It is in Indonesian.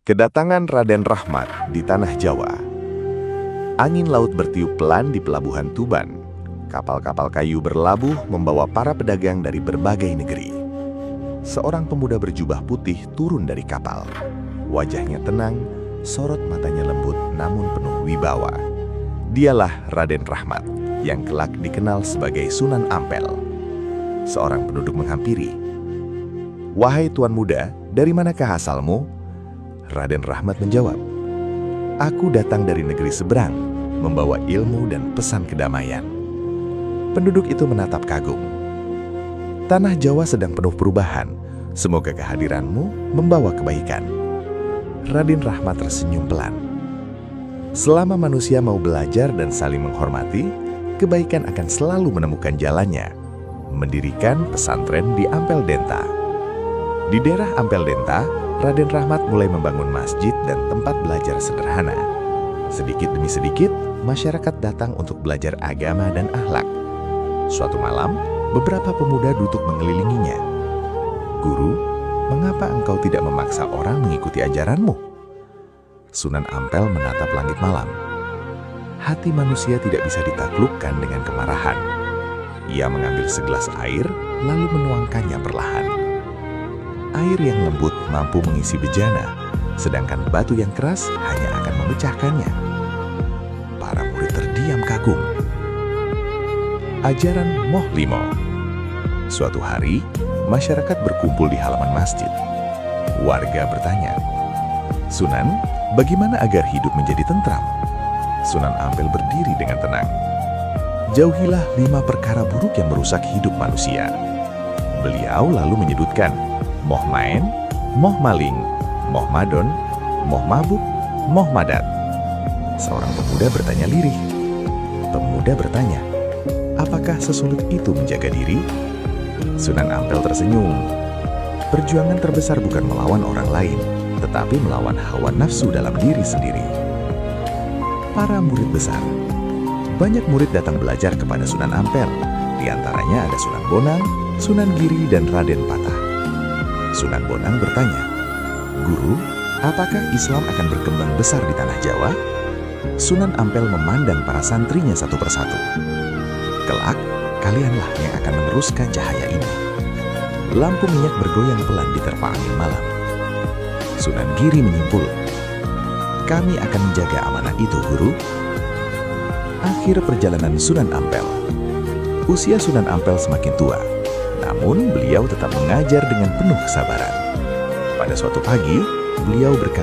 Kedatangan Raden Rahmat di Tanah Jawa. Angin laut bertiup pelan di pelabuhan Tuban. Kapal-kapal kayu berlabuh membawa para pedagang dari berbagai negeri. Seorang pemuda berjubah putih turun dari kapal. Wajahnya tenang, sorot matanya lembut namun penuh wibawa. Dialah Raden Rahmat yang kelak dikenal sebagai Sunan Ampel. Seorang penduduk menghampiri. "Wahai tuan muda, dari manakah asalmu?" Raden Rahmat menjawab, "Aku datang dari negeri seberang, membawa ilmu dan pesan kedamaian." Penduduk itu menatap kagum. "Tanah Jawa sedang penuh perubahan. Semoga kehadiranmu membawa kebaikan." Raden Rahmat tersenyum pelan. Selama manusia mau belajar dan saling menghormati, kebaikan akan selalu menemukan jalannya. Mendirikan pesantren di Ampel Denta. Di daerah Ampel Denta, Raden Rahmat mulai membangun masjid dan tempat belajar sederhana. Sedikit demi sedikit, masyarakat datang untuk belajar agama dan akhlak. Suatu malam, beberapa pemuda duduk mengelilinginya. "Guru, mengapa engkau tidak memaksa orang mengikuti ajaranmu?" Sunan Ampel menatap langit malam. Hati manusia tidak bisa ditaklukkan dengan kemarahan. Ia mengambil segelas air, lalu menuangkannya perlahan. Air yang lembut mampu mengisi bejana, sedangkan batu yang keras hanya akan memecahkannya. Para murid terdiam kagum. Ajaran Moh Limo. Suatu hari, masyarakat berkumpul di halaman masjid. Warga bertanya, "Sunan, bagaimana agar hidup menjadi tentram?" Sunan Ampel berdiri dengan tenang. "Jauhilah 5 perkara buruk yang merusak hidup manusia." Beliau lalu menyebutkan, moh main, moh maling, moh madon, moh mabuk, moh madat. Seorang pemuda bertanya lirih. Pemuda bertanya, "Apakah sesulit itu menjaga diri?" Sunan Ampel tersenyum. "Perjuangan terbesar bukan melawan orang lain, tetapi melawan hawa nafsu dalam diri sendiri." Para murid besar. Banyak murid datang belajar kepada Sunan Ampel. Di antaranya ada Sunan Bonang, Sunan Giri, dan Raden Patah. Sunan Bonang bertanya, "Guru, apakah Islam akan berkembang besar di Tanah Jawa?" Sunan Ampel memandang para santrinya satu persatu. "Kelak, kalianlah yang akan meneruskan cahaya ini." Lampu minyak bergoyang pelan diterpa angin malam. Sunan Giri menyimpul, "Kami akan menjaga amanah itu, Guru." Akhir perjalanan Sunan Ampel. Usia Sunan Ampel semakin tua. Namun, beliau tetap mengajar dengan penuh kesabaran. Pada suatu pagi, beliau berkata,